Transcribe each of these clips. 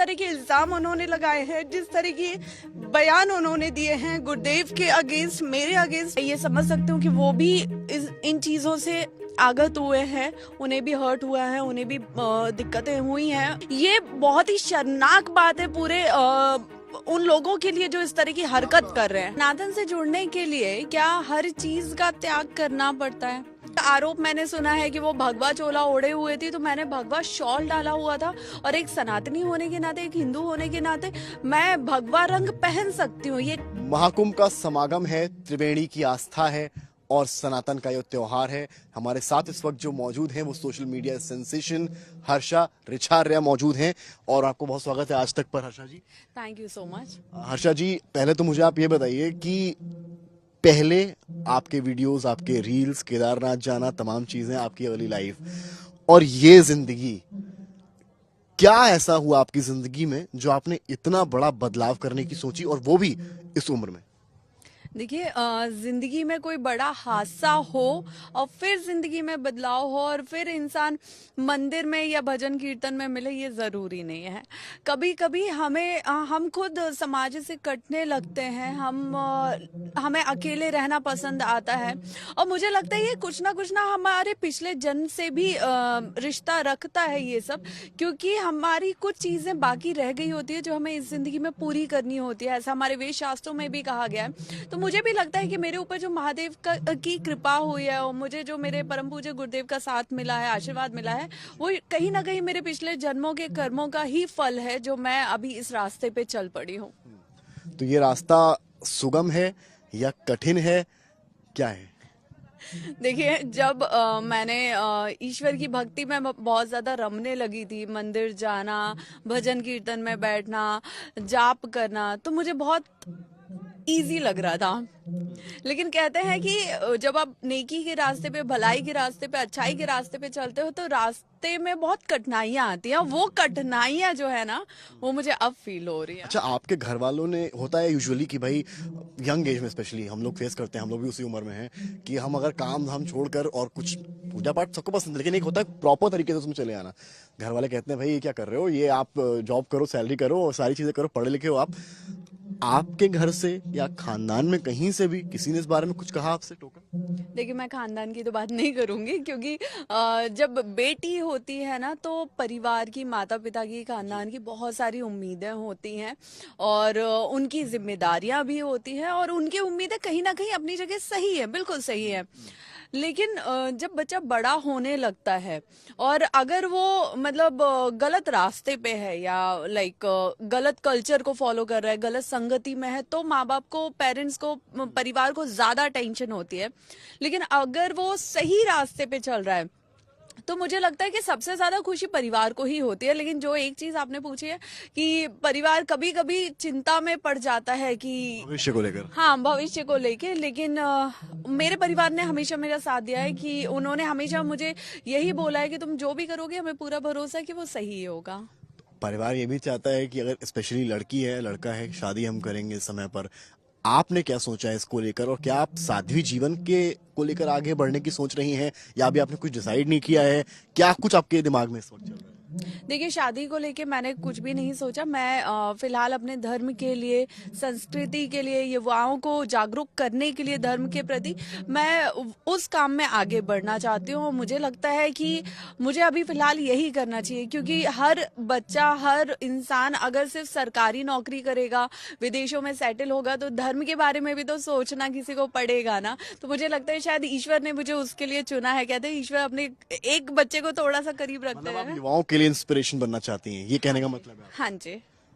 तरह के इल्जाम उन्होंने लगाए हैं, जिस तरह के बयान उन्होंने दिए हैं गुरुदेव के अगेंस्ट, मेरे अगेंस्ट, ये समझ सकती हूँ कि वो भी इन चीजों से आगत हुए हैं, उन्हें भी हर्ट हुआ है, उन्हें भी दिक्कतें हुई हैं। ये बहुत ही शर्मनाक बात है पूरे उन लोगों के लिए जो इस तरह की हरकत कर रहे हैं। सनातन से जुड़ने के लिए क्या हर चीज का त्याग करना पड़ता है? आरोप मैंने सुना है कि वो भगवा चोला ओढ़े हुए थी, तो मैंने भगवा शॉल डाला हुआ था, और एक सनातनी होने के नाते, एक हिंदू होने के नाते मैं भगवा रंग पहन सकती हूँ। ये महाकुंभ का समागम है, त्रिवेणी की आस्था है और सनातन का ये त्योहार है। हमारे साथ इस वक्त जो मौजूद हैं वो सोशल मीडिया सेंसेशन हर्षा रिछार्या मौजूद हैं, और आपको बहुत स्वागत है आज तक पर Harsha ji. Thank you so much. Harsha ji, पहले तो मुझे आप ये बताइए कि पहले आपके वीडियोस, आपके रील्स, केदारनाथ जाना, तमाम चीजें, आपकी वाली लाइफ और ये जिंदगी, क्या ऐसा हुआ आपकी जिंदगी में जो आपने इतना बड़ा बदलाव करने की सोची, और वो भी इस उम्र में? देखिए, जिंदगी में कोई बड़ा हादसा हो और फिर जिंदगी में बदलाव हो और फिर इंसान मंदिर में या भजन कीर्तन में मिले, ये जरूरी नहीं है। कभी कभी हम खुद समाज से कटने लगते हैं, हमें अकेले रहना पसंद आता है, और मुझे लगता है ये कुछ ना हमारे पिछले जन्म से भी रिश्ता रखता है ये सब, क्योंकि हमारी कुछ चीजें बाकी रह गई होती है जो हमें इस जिंदगी में पूरी करनी होती है। ऐसा हमारे वेद शास्त्रों में भी कहा गया है। तो मुझे भी लगता है कि मेरे ऊपर जो महादेव की कृपा हुई है, और मुझे जो मेरे परम पूज्य गुरुदेव का साथ मिला है, आशीर्वाद मिला है, वो कहीं ना कहीं मेरे पिछले जन्मों के कर्मों का ही फल है जो मैं अभी इस रास्ते पे चल पड़ी हूँ। तो ये रास्ता सुगम है या कठिन है, क्या है? देखिए, जब मैंने ईश्वर की भक्ति में बहुत ज्यादा रमने लगी थी, मंदिर जाना, भजन कीर्तन में बैठना, जाप करना, तो मुझे बहुत इजी लग रहा था। लेकिन कहते हैं कि जब आप नेकी के रास्ते पे, भलाई के रास्ते पे, अच्छाई के रास्ते पे चलते हो, तो रास्ते में बहुत कठिनाइयां आती हैं। वो कठिनाइयां जो है ना, वो मुझे अब फील हो रही है। अच्छा, आपके घर वालों ने, होता है यूजुअली कि भाई यंग एज में स्पेशली हम लोग फेस करते हैं, हम लोग भी उसी उम्र में हैं, कि हम अगर काम धाम छोड़कर, और कुछ पूजा पाठ सबको पसंद है, लेकिन एक होता है प्रॉपर तरीके से उसमें चले आना। घर वाले कहते हैं भाई ये क्या कर रहे हो, ये आप जॉब करो, सैलरी करो, और सारी चीजें करो, पढ़े लिखे हो आप। आपके घर से या खानदान में कहीं से भी किसी ने इस बारे में कुछ कहा आपसे, टोका? देखिए, मैं खानदान की तो बात नहीं करूंगी, क्योंकि जब बेटी होती है ना, तो परिवार की, माता पिता की, खानदान की बहुत सारी उम्मीदें होती हैं, और उनकी जिम्मेदारियां भी होती हैं, और उनकी उम्मीदें कहीं ना कहीं अपनी जगह सही है, बिल्कुल सही है। लेकिन जब बच्चा बड़ा होने लगता है, और अगर वो मतलब गलत रास्ते पे है, या लाइक गलत कल्चर को फॉलो कर रहा है, गलत संगति में है, तो माँ बाप को, पेरेंट्स को, परिवार को ज्यादा टेंशन होती है। लेकिन अगर वो सही रास्ते पे चल रहा है, तो मुझे लगता है कि सबसे ज्यादा खुशी परिवार को ही होती है। लेकिन जो एक चीज आपने पूछी है कि परिवार कभी कभी चिंता में पड़ जाता है कि भविष्य को लेकर, हाँ, भविष्य को लेके, लेकिन मेरे परिवार ने हमेशा मेरा साथ दिया है, कि उन्होंने हमेशा मुझे यही बोला है कि तुम जो भी करोगे, हमें पूरा भरोसा है कि वो सही होगा। परिवार ये भी चाहता है कि अगर स्पेशली लड़की है, लड़का है, शादी हम करेंगे समय पर। आपने क्या सोचा है इसको लेकर, और क्या आप साध्वी जीवन के को लेकर आगे बढ़ने की सोच रही हैं, या अभी आपने कुछ डिसाइड नहीं किया है? क्या कुछ आपके दिमाग में इस वक्त चल रहा है? देखिए, शादी को लेके मैंने कुछ भी नहीं सोचा। मैं फिलहाल अपने धर्म के लिए, संस्कृति के लिए, युवाओं को जागरूक करने के लिए धर्म के प्रति मैं उस काम में आगे बढ़ना चाहती हूँ। मुझे लगता है कि मुझे अभी फिलहाल यही करना चाहिए, क्योंकि हर बच्चा, हर इंसान अगर सिर्फ सरकारी नौकरी करेगा, विदेशों में सेटल होगा, तो धर्म के बारे में भी तो सोचना किसी को पड़ेगा ना। तो मुझे लगता है शायद ईश्वर ने मुझे उसके लिए चुना है। कहते हैं ईश्वर अपने एक बच्चे को थोड़ा सा करीब रखते मतलब आप हैं। युवाओं के लिए इंस्पिरेशन बनना चाहती हैं, ये कहने का मतलब है? हाँ जी।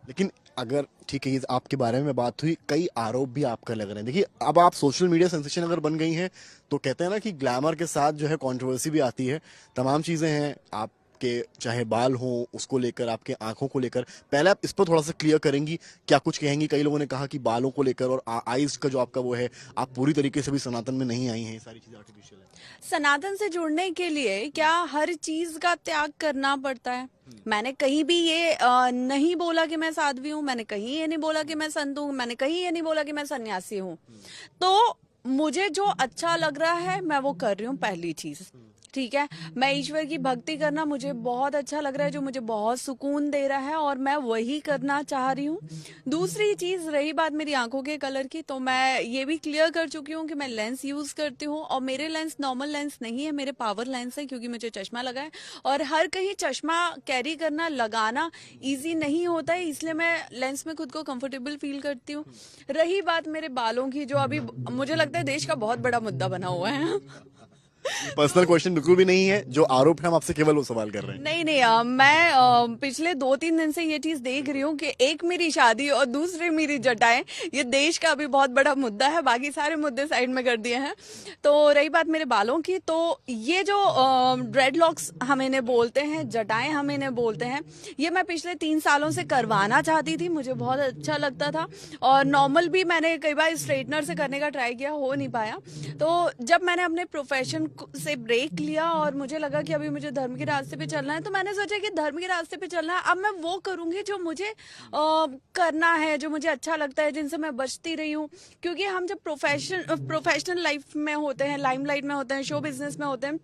लेकिन अगर ठीक है, ये आपके बारे में बात हुई, कई आरोप भी आपका लग रहे हैं। देखिए, अब आप सोशल मीडिया सेंसेशन अगर बन गई हैं, तो कहते हैं ना कि ग्लैमर के साथ जो है कंट्रोवर्सी भी आती है, तमाम चीजें हैं। आपके चाहे बाल हो, उसको लेकर, आपके आंखों को लेकर, पहले आप इस पर थोड़ा सा क्लियर करेंगी, क्या कुछ कहेंगी? कई लोगों ने कहा कि बालों को लेकर और आईज का जो आपका वो है, आप पूरी तरीके से भी सनातन में नहीं आई हैं, ये सारी चीजें आर्टिफिशियल है। सनातन से जुड़ने के लिए क्या हर चीज का त्याग करना पड़ता है? मैंने कहीं भी ये नहीं बोला कि मैं साध्वी हूँ, मैंने कहीं ये नहीं बोला कि मैं संत हूँ, मैंने कहीं ये नहीं बोला कि मैं सन्यासी हूँ। तो मुझे जो अच्छा लग रहा है मैं वो कर रही हूँ, पहली चीज। ठीक है, मैं ईश्वर की भक्ति करना मुझे बहुत अच्छा लग रहा है, जो मुझे बहुत सुकून दे रहा है और मैं वही करना चाह रही हूँ। दूसरी चीज रही बात मेरी आंखों के कलर की, तो मैं ये भी क्लियर कर चुकी हूँ कि मैं लेंस यूज करती हूँ और मेरे लेंस नॉर्मल लेंस नहीं है, मेरे पावर लेंस है, क्योंकि मुझे चश्मा लगा है और हर कहीं चश्मा कैरी करना लगाना इजी नहीं होता है, इसलिए मैं लेंस में खुद को कंफर्टेबल फील करती हूँ। रही बात मेरे बालों की, जो अभी मुझे लगता है देश का बहुत बड़ा मुद्दा बना हुआ है। पर्सनल क्वेश्चन बिल्कुल भी नहीं है, जो आरोप है हम आपसे केवल वो सवाल कर रहे हैं। नहीं नहीं, मैं पिछले 2-3 दिन से ये चीज देख रही हूँ कि एक मेरी शादी और दूसरी मेरी जटाएं, ये देश का अभी बहुत बड़ा मुद्दा है, बाकी सारे मुद्दे साइड में कर दिए हैं। तो रही बात मेरे बालों की, तो ये जो ड्रेड लॉक्स हम इन्हें बोलते हैं, जटाएं हम इन्हें बोलते हैं, ये मैं पिछले 3 सालों से करवाना चाहती थी, मुझे बहुत अच्छा लगता था और नॉर्मल भी मैंने कई बार स्ट्रेटनर से करने का ट्राई किया, हो नहीं पाया। तो जब मैंने अपने प्रोफेशन से ब्रेक लिया और मुझे लगा कि अभी मुझे धर्म के रास्ते पे चलना है, तो मैंने सोचा कि धर्म के रास्ते पे चलना है, अब मैं वो करूंगी जो मुझे करना है, जो मुझे अच्छा लगता है, जिनसे मैं बचती रही हूँ। क्योंकि हम जब प्रोफेशनल लाइफ में होते हैं, लाइमलाइट में होते हैं, शो बिजनेस में होते हैं,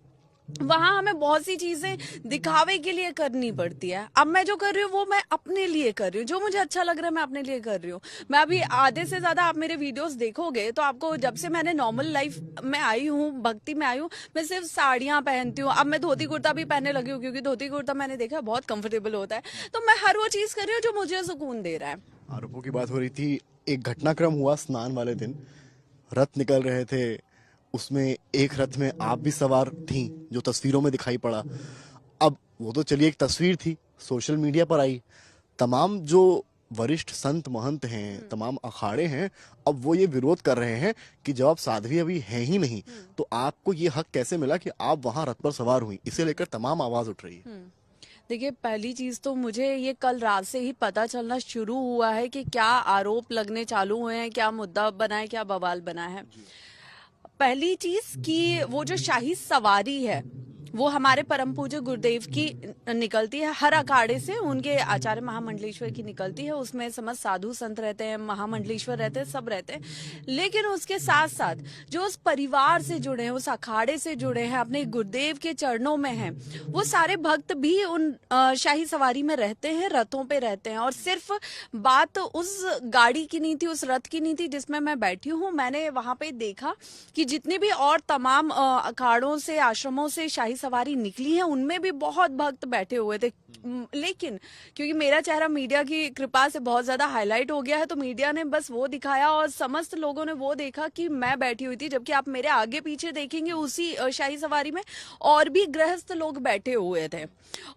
वहां हमें बहुत सी चीजें दिखावे के लिए करनी पड़ती है। अब मैं जो कर रही हूँ वो मैं अपने लिए कर रही हूँ, जो मुझे अच्छा लग रहा है मैं अपने लिए कर रही हूँ। मैं अभी आधे से ज्यादा आप मेरे वीडियोस देखोगे तो आपको, जब से मैंने नॉर्मल लाइफ में आई हूँ, भक्ति में आई हूँ, मैं सिर्फ साड़ियां पहनती हूँ। अब मैं धोती कुर्ता भी पहनने लगी हूँ, क्योंकि धोती कुर्ता मैंने देखा है बहुत कंफर्टेबल होता है। तो मैं हर वो चीज कर रही हूँ जो मुझे सुकून दे रहा है। आरोपों की बात हो रही थी, एक घटनाक्रम हुआ स्नान वाले दिन, रथ निकल रहे थे, उसमें एक रथ में आप भी सवार थी, जो तस्वीरों में दिखाई पड़ा। अब वो तो चलिए एक तस्वीर थी, सोशल मीडिया पर आई, तमाम जो वरिष्ठ संत महंत हैं, तमाम अखाड़े हैं, अब वो ये विरोध कर रहे हैं कि जब आप साध्वी अभी हैं ही नहीं, तो आपको ये हक कैसे मिला कि आप वहां रथ पर सवार हुई। इसे लेकर तमाम आवाज उठ रही है। देखिए, पहली चीज तो मुझे ये कल रात से ही पता चलना शुरू हुआ है कि क्या आरोप लगने चालू हुए हैं, क्या मुद्दा बना है, क्या बवाल बना है। पहली चीज कि वो जो शाही सवारी है वो हमारे परम पूज्य गुरुदेव की निकलती है, हर अखाड़े से उनके आचार्य महामंडलेश्वर की निकलती है। उसमें समस्त साधु संत रहते हैं, महामंडलेश्वर रहते हैं, सब रहते हैं। लेकिन उसके साथ साथ जो उस परिवार से जुड़े हैं, उस अखाड़े से जुड़े हैं, अपने गुरुदेव के चरणों में हैं, वो सारे भक्त भी उन शाही सवारी में रहते हैं, रथों पे रहते हैं। और सिर्फ बात उस गाड़ी की नहीं थी, उस रथ की नहीं थी जिसमें मैं बैठी हूँ। मैंने वहां पे देखा कि जितनी भी और तमाम अखाड़ों से, आश्रमों से शाही सवारी निकली है, उनमें भी बहुत भक्त बैठे हुए थे। लेकिन क्योंकि मेरा चेहरा मीडिया की कृपा से बहुत ज्यादा हाईलाइट हो गया है, तो मीडिया ने बस वो दिखाया और समस्त लोगों ने वो देखा कि मैं बैठी हुई थी। जबकि आप मेरे आगे पीछे देखेंगे, उसी शाही सवारी में और भी गृहस्थ लोग बैठे हुए थे।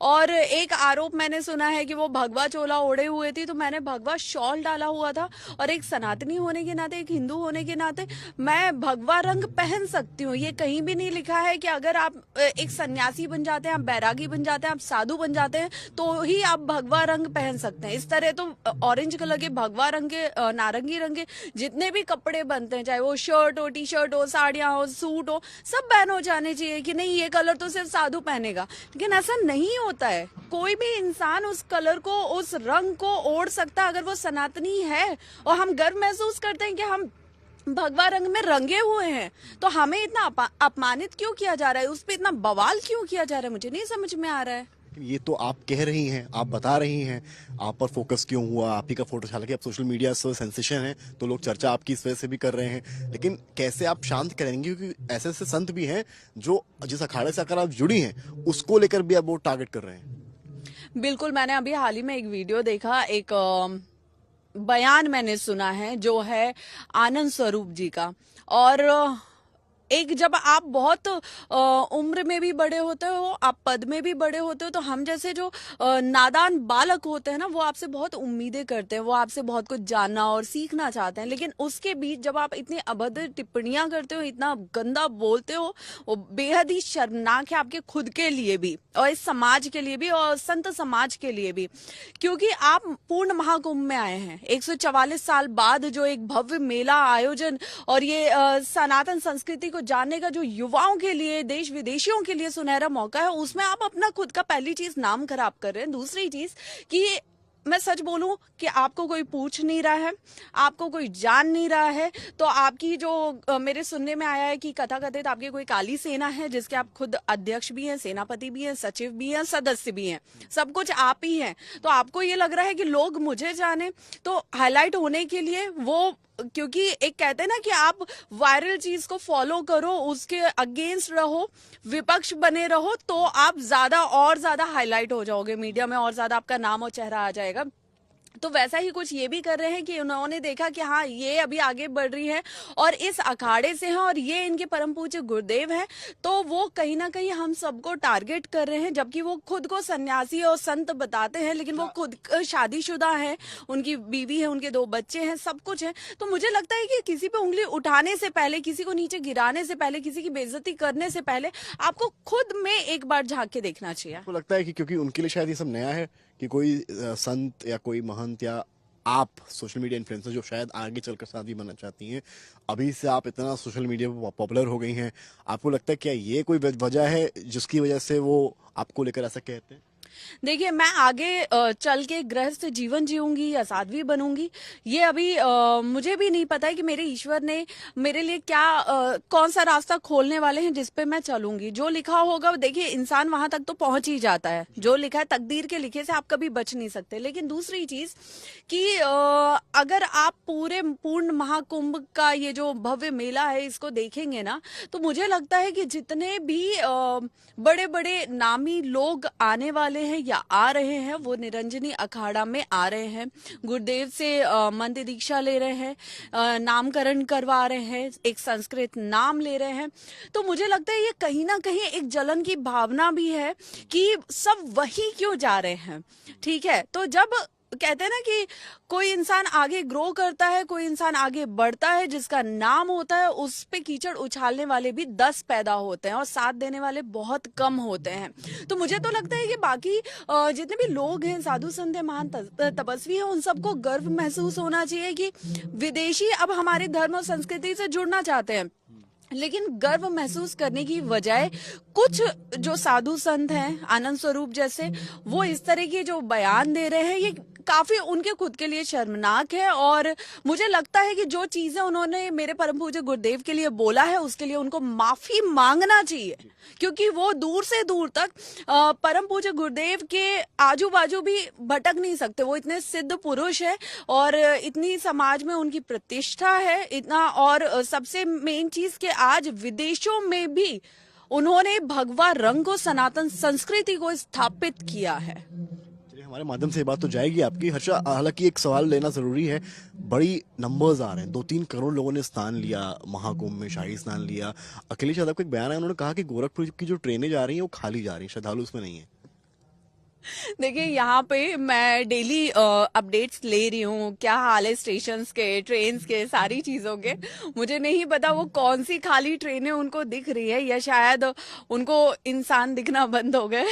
और एक आरोप मैंने सुना है कि वो भगवा चोला ओढ़े हुए थी, तो मैंने भगवा शॉल डाला हुआ था। और एक सनातनी होने के नाते, एक हिंदू होने के नाते, मैं भगवा रंग पहन सकती हूँ। ये कहीं भी नहीं लिखा है कि अगर आप एक सन्यासी बन जाते हैं, आप बैरागी बन जाते हैं, आप साधु बन जाते हैं, तो ही आप भगवा रंग पहन सकते हैं। इस तरह तो ऑरेंज कलर के, भगवा रंग के, नारंगी रंग के जितने भी कपड़े बनते हैं, चाहे वो शर्ट हो, टी शर्ट हो, साड़ियां हो, सूट हो, सब बैन हो जाने चाहिए कि नहीं ये कलर तो सिर्फ साधु पहनेगा। लेकिन ऐसा नहीं होता है। कोई भी इंसान उस कलर को, उस रंग को ओढ़ सकता है अगर वो सनातनी है। और हम गर्व महसूस करते हैं कि हम भगवा रंग में रंगे हुए हैं, तो हमें इतना अपमानित क्यों किया जा रहा है, उस पर इतना बवाल क्यों किया जा रहा है, मुझे नहीं समझ में आ रहा है। ये तो आप कह रही हैं, आप बता रही हैं, आप पर फोकस क्यों हुआ, आप ही का फोटो, हालांकि आप सोशल मीडिया से सेंसेशन है तो लोग चर्चा आपकी इस वजह से भी कर रहे हैं। लेकिन कैसे आप शांत करेंगे, क्योंकि ऐसे ऐसे संत भी हैं जो जिस अखाड़े से अगर आप जुड़ी हैं उसको लेकर भी आप वो टारगेट कर रहे हैं। बिल्कुल, मैंने अभी हाल ही में एक वीडियो देखा, एक बयान मैंने सुना है जो है आनंद स्वरूप जी का। और एक जब आप बहुत उम्र में भी बड़े होते हो, आप पद में भी बड़े होते हो, तो हम जैसे जो नादान बालक होते हैं ना, वो आपसे बहुत उम्मीदें करते हैं, वो आपसे बहुत कुछ जानना और सीखना चाहते हैं। लेकिन उसके बीच जब आप इतनी अभद्र टिप्पणियां करते हो, इतना गंदा बोलते हो, वो बेहद ही शर्मनाक है आपके खुद के लिए भी और इस समाज के लिए भी और संत समाज के लिए भी। क्योंकि आप पूर्ण महाकुंभ में आए हैं, 144 साल बाद जो एक भव्य मेला आयोजन और ये सनातन संस्कृति को जानने का जो युवाओं के लिए, देश विदेशियों के लिए सुनहरा मौका है, उसमें आप अपना खुद का पहली चीज नाम खराब कर रहे हैं। दूसरी चीज कि मैं सच बोलूं कि आपको कोई पूछ नहीं रहा है, आपको कोई जान नहीं रहा है, तो आपकी जो मेरे सुनने में आया है कि कथाकथित आपकी कोई काली सेना है जिसके आप खुद अध्यक्ष भी हैं, सेनापति भी हैं, सचिव भी हैं, सदस्य भी हैं, सब कुछ आप ही हैं। तो आपको ये लग रहा है कि लोग मुझे जाने, तो हाईलाइट होने के लिए वो, क्योंकि एक कहते हैं ना कि आप वायरल चीज को फॉलो करो, उसके अगेंस्ट रहो, विपक्ष बने रहो, तो आप ज्यादा और ज्यादा हाईलाइट हो जाओगे मीडिया में, और ज्यादा आपका नाम और चेहरा आ जाएगा। तो वैसा ही कुछ ये भी कर रहे हैं कि उन्होंने देखा कि हाँ ये अभी आगे बढ़ रही है और इस अखाड़े से है और ये इनके परम पूज्य गुरुदेव हैं, तो वो कहीं ना कहीं हम सबको टारगेट कर रहे हैं, जबकि वो खुद को सन्यासी और संत बताते हैं, लेकिन वो खुद शादीशुदा है, उनकी बीवी है, उनके 2 बच्चे हैं, सब कुछ है। तो मुझे लगता है कि किसी पे उंगली उठाने से पहले, किसी को नीचे गिराने से पहले, किसी की बेइज्जती करने से पहले आपको खुद में एक बार झांक के देखना चाहिए। आपको लगता है कि क्योंकि उनके लिए शायद ये सब नया है कि कोई संत या कोई महंत या आप सोशल मीडिया इन्फ्लुएंसर जो शायद आगे चलकर शादी बनना चाहती हैं, अभी से आप इतना सोशल मीडिया पर पॉपुलर हो गई हैं, आपको लगता है क्या ये कोई वजह है जिसकी वजह से वो आपको लेकर ऐसा कहते हैं? देखिए, मैं आगे चल के गृहस्थ जीवन जीऊंगी या साध्वी बनूंगी, ये अभी मुझे भी नहीं पता है कि मेरे ईश्वर ने मेरे लिए क्या कौन सा रास्ता खोलने वाले हैं जिस पे मैं चलूंगी। जो लिखा होगा, देखिए इंसान वहां तक तो पहुंच ही जाता है, जो लिखा है तकदीर के लिखे से आप कभी बच नहीं सकते। लेकिन दूसरी चीज कि अगर आप पूर्ण महाकुंभ का ये जो भव्य मेला है इसको देखेंगे ना, तो मुझे लगता है कि जितने भी बड़े बड़े नामी लोग आने वाले हैं या आ रहे हैं, वो निरंजनी अखाड़ा में आ रहे हैं, गुरुदेव से मंत्र दीक्षा ले रहे हैं, नामकरण करवा रहे हैं, एक संस्कृत नाम ले रहे हैं। तो मुझे लगता है ये कहीं ना कहीं एक जलन की भावना भी है कि सब वही क्यों जा रहे हैं। ठीक है, तो जब कहते हैं ना कि कोई इंसान आगे ग्रो करता है, कोई इंसान आगे बढ़ता है, जिसका नाम होता है, उस पे कीचड़ उछालने वाले भी 10 पैदा होते हैं और साथ देने वाले बहुत कम होते हैं। तो मुझे तो लगता है कि बाकी जितने भी लोग हैं, साधु संत हैं, महान तपस्वी हैं, उन सबको गर्व महसूस होना चाहिए कि विदेशी अब हमारे धर्म और संस्कृति से जुड़ना चाहते हैं, लेकिन गर्व महसूस करने की बजाय कुछ जो साधु संत हैं, आनंद स्वरूप जैसे, वो इस तरह के जो बयान दे रहे हैं, ये काफी उनके खुद के लिए शर्मनाक है। और मुझे लगता है कि जो चीजें उन्होंने मेरे परम पूज्य गुरुदेव के लिए बोला है, उसके लिए उनको माफी मांगना चाहिए, क्योंकि वो दूर से दूर तक परम पूज्य गुरुदेव के आजू बाजू भी भटक नहीं सकते। वो इतने सिद्ध पुरुष है और इतनी समाज में उनकी प्रतिष्ठा है, इतना, और सबसे मेन चीज के आज विदेशों में भी उन्होंने भगवा रंग को, सनातन संस्कृति को स्थापित किया है। चलिए, हमारे माध्यम से ये बात तो जाएगी आपकी। हर्षा, हालांकि एक सवाल लेना जरूरी है, बड़ी नंबर्स आ रहे हैं, 2-3 करोड़ लोगों ने स्नान लिया महाकुंभ में, शाही स्नान लिया। अखिलेश यादव का एक बयान है, उन्होंने कहा कि गोरखपुर की जो ट्रेनें जा रही हैं वो खाली जा रही हैं, श्रद्धालु उसमें नहीं है। देखिए, यहाँ पे मैं डेली अपडेट्स ले रही हूँ, क्या हाल है स्टेशंस के, ट्रेन्स के, सारी चीजों के। मुझे नहीं पता वो कौन सी खाली ट्रेनें उनको दिख रही है, या शायद उनको इंसान दिखना बंद हो गए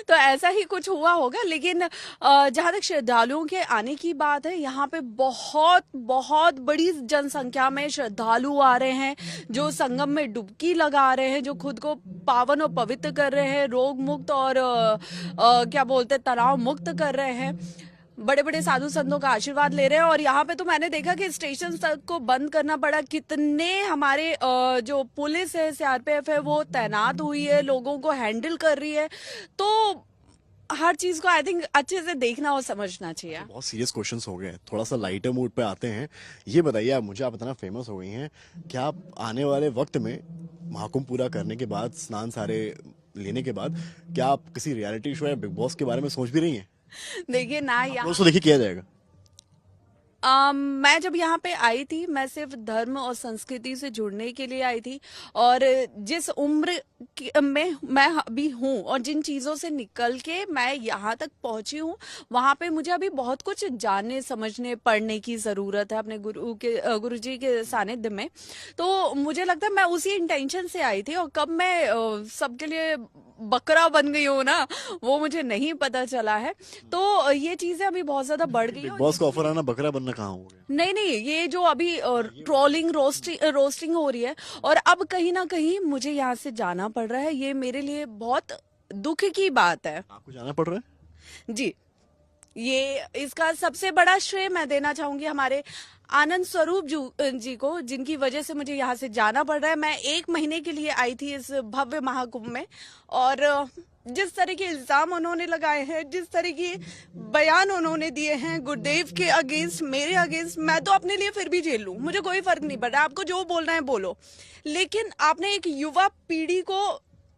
तो ऐसा ही कुछ हुआ होगा। लेकिन जहाँ तक श्रद्धालुओं के आने की बात है, यहाँ पे बहुत बहुत बड़ी जनसंख्या में श्रद्धालु आ रहे हैं, जो संगम में डुबकी लगा रहे हैं, जो खुद को पावन और पवित्र कर रहे हैं, रोग मुक्त और क्या बोलते हैं, तनाव मुक्त कर रहे हैं, बड़े बड़े साधु संतों का आशीर्वाद ले रहे हैं। और यहाँ पे तो मैंने देखा कि स्टेशन तक को बंद करना पड़ा, कितने हमारे जो पुलिस है, सीआरपीएफ है, वो तैनात हुई है, लोगों को हैंडल कर रही है। तो हर चीज को आई थिंक अच्छे से देखना और समझना चाहिए। बहुत सीरियस क्वेश्चंस हो गए हैं, थोड़ा सा लाइटर मूड पे आते हैं। ये बताइए, आप मुझे, आप इतना फेमस हो गई हैं, क्या आप आने वाले वक्त में महाकुंभ पूरा करने के बाद, स्नान सारे लेने के बाद, क्या आप किसी रियलिटी शो या बिग बॉस के बारे में सोच भी रही हैं? देखिए ना, उसको देखिए किया जाएगा। मैं जब यहाँ पे आई थी, मैं सिर्फ धर्म और संस्कृति से जुड़ने के लिए आई थी, और जिस उम्र में मैं अभी हूँ और जिन चीजों से निकल के मैं यहाँ तक पहुंची हूँ, वहां पे मुझे अभी बहुत कुछ जानने, समझने, पढ़ने की जरूरत है अपने गुरु जी के सानिध्य में। तो मुझे लगता है मैं उसी इंटेंशन से आई थी, और कब मैं सबके लिए बकरा बन गई हूँ ना, वो मुझे नहीं पता चला है। तो ये चीजें अभी बहुत ज्यादा बढ़ गई बिग बॉस का ऑफर आना बकरा बनना कहाँ हो गया? नहीं नहीं, ये जो अभी ट्रोलिंग, रोस्टिंग हो रही है, और अब कहीं ना कहीं मुझे यहाँ से जाना पड़ रहा है, ये मेरे लिए बहुत दुख की बात है। आपको जाना पड़ रहा है? जी। ये इसका सबसे बड़ा श्रेय मैं देना चाहूंगी हमारे आनंद स्वरूप जी को, जिनकी वजह से मुझे यहाँ से जाना पड़ रहा है। मैं 1 महीने के लिए आई थी इस भव्य महाकुंभ में, और जिस तरह के इल्जाम उन्होंने लगाए हैं, जिस तरह के बयान उन्होंने दिए हैं गुरुदेव के अगेंस्ट, मेरे अगेंस्ट, मैं तो अपने लिए फिर भी झेल लूं, मुझे कोई फर्क नहीं पड़ रहा। आपको जो बोलना है बोलो, लेकिन आपने एक युवा पीढ़ी को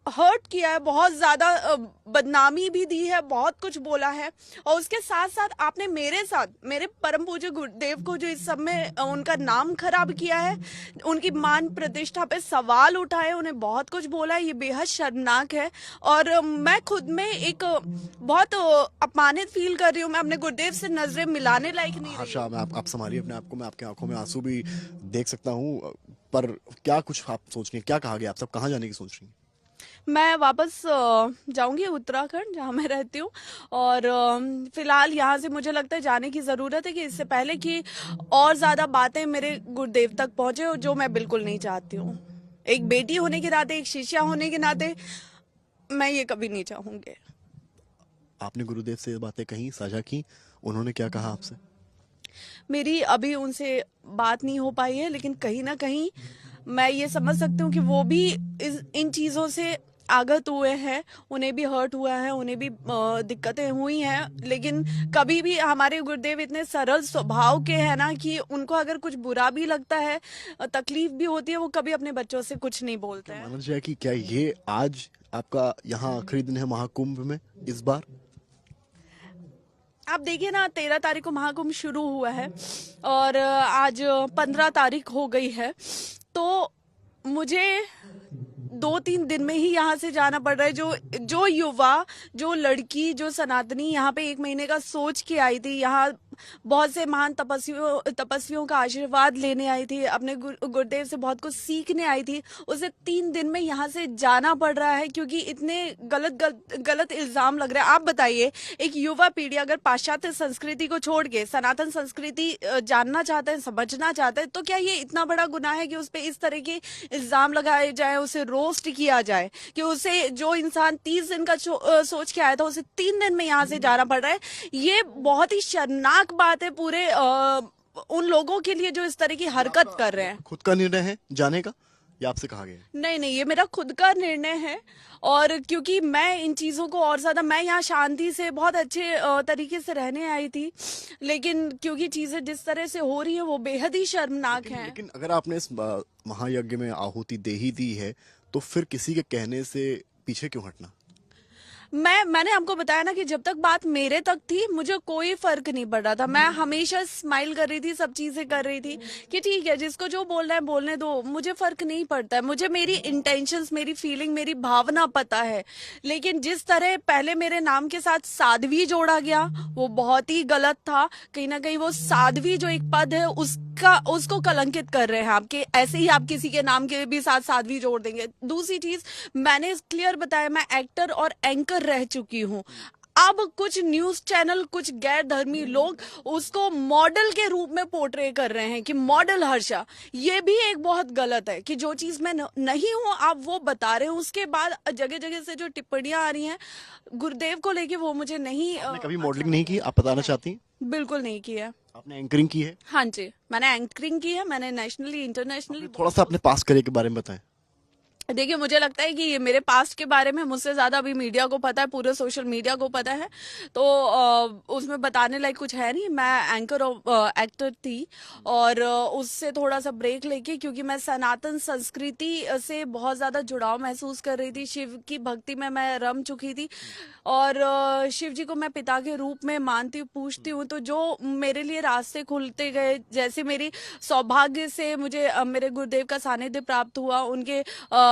हर्ट किया है, बहुत ज्यादा बदनामी भी दी है, बहुत कुछ बोला है, और उसके साथ साथ आपने मेरे साथ, मेरे परम पूज्य गुरुदेव को जो इस सब में उनका नाम खराब किया है, उनकी मान प्रतिष्ठा पे सवाल उठाए, उन्हें बहुत कुछ बोला है। ये बेहद शर्मनाक है, और मैं खुद में एक बहुत अपमानित फील कर रही हूँ। मैं अपने गुरुदेव से नजरें मिलाने लायक नहीं रही। आशा, मैं आप संभालिए अपने आप को, मैं आपकी आंखों में आंसू भी देख सकता हूँ, पर क्या कुछ आप सोच रही हैं, क्या कहा गया, आप सब कहाँ जाने की सोच रही हैं? मैं वापस जाऊंगी उत्तराखंड, जहाँ मैं रहती हूँ, और फिलहाल यहाँ से मुझे लगता है जाने की ज़रूरत है, कि इससे पहले कि और ज़्यादा बातें मेरे गुरुदेव तक पहुँचे, और जो मैं बिल्कुल नहीं चाहती हूँ। एक बेटी होने के नाते, एक शिष्या होने के नाते, मैं ये कभी नहीं चाहूँगी। आपने गुरुदेव से ये बातें कहीं साझा की, उन्होंने क्या कहा आपसे? मेरी अभी उनसे बात नहीं हो पाई है, लेकिन कहीं ना कहीं मैं ये समझ सकती हूँ कि वो भी इन चीज़ों से आगत हुए हैं, उन्हें भी हर्ट हुआ है, उन्हें भी दिक्कतें हुई हैं। लेकिन कभी भी हमारे गुरुदेव इतने सरल स्वभाव के हैं ना, कि उनको अगर कुछ बुरा भी लगता है, तकलीफ भी होती है, वो कभी अपने बच्चों से कुछ नहीं बोलते हैं। माना जाए कि क्या ये आज आपका यहाँ आखिरी दिन है महाकुंभ में इस बार? आप देखिए ना, 13 तारीख को महाकुंभ शुरू हुआ है, और आज 15 तारीख हो गई है, तो मुझे 2-3 दिन में ही यहाँ से जाना पड़ रहा है। जो युवा, जो लड़की, जो सनातनी यहाँ पे 1 महीने का सोच के आई थी, यहाँ बहुत से महान तपस्वियों का आशीर्वाद लेने आई थी, अपने गुरुदेव से बहुत कुछ सीखने आई थी, उसे 3 दिन में यहाँ से जाना पड़ रहा है, क्योंकि इतने गलत इल्जाम लग रहे हैं। आप बताइए, एक युवा पीढ़ी अगर पाश्चात्य संस्कृति को छोड़ के सनातन संस्कृति जानना चाहता है, समझना चाहता है, तो क्या ये इतना बड़ा गुनाह है कि उस पर इस तरह के इल्जाम लगाए जाए, उसे रोस्ट किया जाए, कि उसे, जो इंसान 30 दिन का सोच के आया था, उसे 3 दिन में यहाँ से जाना पड़ रहा है? ये बहुत ही शर्मनाक बात है पूरे उन लोगों के लिए जो इस तरह की हरकत कर रहे हैं। खुद का निर्णय है जाने का या आपसे कहा गया है? नहीं, ये मेरा खुद का निर्णय है, और क्योंकि मैं इन चीज़ों को और ज़्यादा, मैं यहाँ शांति से बहुत अच्छे तरीके से रहने आई थी, लेकिन क्योंकि चीज़ें जिस तरह से हो रही है वो बेहद ही शर्मनाक हैं। लेकिन अगर आपने इस महायज्ञ में आहुति दे ही दी है, तो फिर किसी के कहने से पीछे क्यों हटना? मैंने आपको बताया ना, कि जब तक बात मेरे तक थी, मुझे कोई फर्क नहीं पड़ रहा था। मैं हमेशा स्माइल कर रही थी, सब चीजें कर रही थी, कि ठीक है, जिसको जो बोलना है बोलने दो, मुझे फर्क नहीं पड़ता है। मुझे मेरी इंटेंशंस, मेरी फीलिंग, मेरी भावना पता है। लेकिन जिस तरह पहले मेरे नाम के साथ साध्वी जोड़ा गया, वो बहुत ही गलत था। कहीं ना कहीं वो साध्वी जो एक पद है, उसको कलंकित कर रहे हैं आपके, ऐसे ही आप किसी के नाम के भी साथ साध्वी जोड़ देंगे। दूसरी चीज, मैंने क्लियर बताया, मैं एक्टर और एंकर रह चुकी हूँ। अब कुछ न्यूज चैनल, कुछ गैर धर्मी लोग उसको मॉडल के रूप में पोर्ट्रे कर रहे हैं, कि मॉडल हर्षा। ये भी एक बहुत गलत है, कि जो चीज मैं नहीं हूं आप वो बता रहे हो। उसके बाद जगह जगह से जो टिप्पणियां आ रही हैं गुरुदेव को लेके, वो मुझे नहीं। आपने कभी मॉडलिंग नहीं की, आप बताना चाहती हैं? बिल्कुल नहीं की है। आपने एंकरिंग की है? हाँ जी, मैंने एंकरिंग की है, मैंने नेशनली, इंटरनेशनली। थोड़ा सा अपने पास करियर के बारे में बताएं। देखिए, मुझे लगता है कि ये मेरे पास्ट के बारे में मुझसे ज्यादा अभी मीडिया को पता है, पूरे सोशल मीडिया को पता है, तो उसमें बताने लायक कुछ है नहीं। मैं एंकर और एक्टर थी, और उससे थोड़ा सा ब्रेक लेके, क्योंकि मैं सनातन संस्कृति से बहुत ज्यादा जुड़ाव महसूस कर रही थी, शिव की भक्ति में मैं रम चुकी थी, और शिव जी को मैं पिता के रूप में मानती हूँ, पूछती हूँ। तो जो मेरे लिए रास्ते खुलते गए, जैसे मेरी सौभाग्य से मुझे मेरे गुरुदेव का सानिध्य प्राप्त हुआ, उनके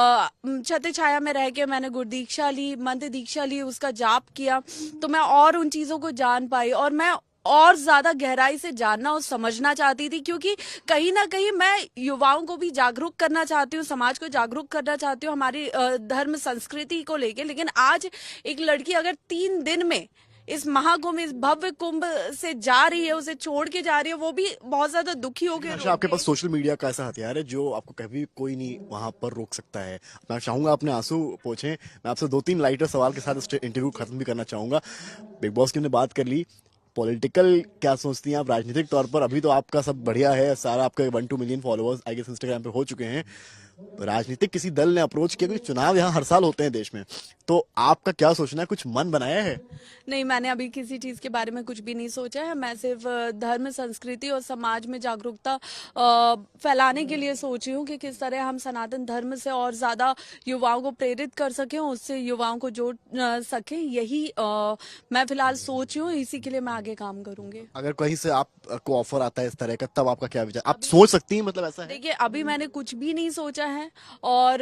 छत्र छाया में रह के मैंने गुरु दीक्षा ली, मंत्र दीक्षा ली, उसका जाप किया, तो मैं और उन चीजों को जान पाई, और मैं और ज्यादा गहराई से जानना और समझना चाहती थी, क्योंकि कहीं ना कहीं मैं युवाओं को भी जागरूक करना चाहती हूँ, समाज को जागरूक करना चाहती हूँ हमारी धर्म संस्कृति को लेके। लेकिन आज एक लड़की अगर 3 दिन में इस महाकुंभ, इस भव्य कुंभ से जा रही है, उसे छोड़ के जा रही है, वो भी बहुत ज्यादा दुखी हो गए। अच्छा, आपके पास सोशल मीडिया का ऐसा हथियार है जो आपको कभी कोई नहीं वहां पर रोक सकता है। मैं चाहूंगा अपने आंसू पोंछें। मैं आपसे 2-3 लाइटर सवाल के साथ इस इंटरव्यू खत्म भी करना चाहूंगा। बिग बॉस की हमने बात कर ली, पॉलिटिकल क्या सोचती हैं आप राजनीतिक तौर पर? अभी तो आपका सब बढ़िया है, सारा आपके 1-2 million followers I guess Instagram पे हो चुके हैं। राजनीतिक किसी दल ने अप्रोच किया, क्योंकि चुनाव यहाँ हर साल होते हैं देश में, तो आपका क्या सोचना है? कुछ मन बनाया है? नहीं, मैंने अभी किसी चीज के बारे में कुछ भी नहीं सोचा है। मैं सिर्फ धर्म, संस्कृति और समाज में जागरूकता फैलाने के लिए सोच रही हूँ कि किस तरह हम सनातन धर्म से और ज्यादा युवाओं को प्रेरित कर सकें, उससे युवाओं को जोड़ सकें। यही मैं फिलहाल सोच रही हूँ, इसी के लिए मैं आगे काम करूंगी। अगर कहीं से आपको ऑफर आता है इस तरह का, तब आपका क्या विचार? आप सोच सकती हैं, मतलब ऐसा है? देखिए, अभी मैंने कुछ भी नहीं सोचा है, और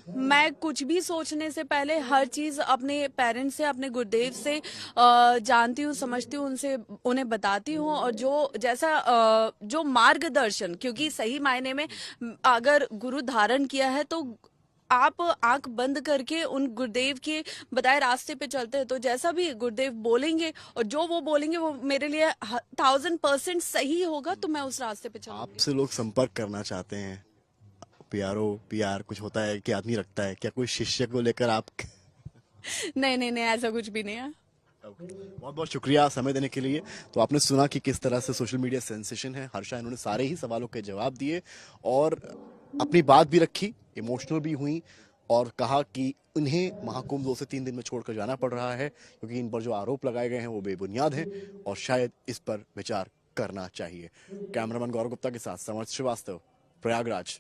मैं कुछ भी सोचने से पहले हर चीज अपने पेरेंट्स से, अपने गुरुदेव से जानती हूँ, समझती हूँ, उनसे उन्हें बताती हूँ, और जो मार्गदर्शन, क्योंकि सही मायने में अगर गुरु धारण किया है तो आप आंख बंद करके उन गुरुदेव के बताए रास्ते पे चलते हैं, तो जैसा भी गुरुदेव बोलेंगे और जो वो बोलेंगे वो मेरे लिए 1000% सही होगा, तो मैं उस रास्ते पे चलूंगी। आपसे लोग संपर्क करना चाहते हैं, पीआर कुछ होता है कि आदमी रखता है क्या, कोई शिष्य को लेकर आप? नहीं नहीं नहीं, ऐसा कुछ भी नहीं है। बहुत बहुत शुक्रिया समय देने के लिए। तो आपने सुना कि किस तरह से सोशल मीडिया सेंसेशन है हर्षा, इन्होंने सारे ही सवालों के जवाब दिए और अपनी बात भी रखी, इमोशनल भी हुई और कहा कि उन्हें महाकुंभ 2 से 3 दिन में छोड़कर जाना पड़ रहा है, क्योंकि इन पर जो आरोप लगाए गए हैं वो बेबुनियाद हैं और शायद इस पर विचार करना चाहिए। कैमरामैन गौरव गुप्ता के साथ समर्थ श्रीवास्तव, प्रयागराज।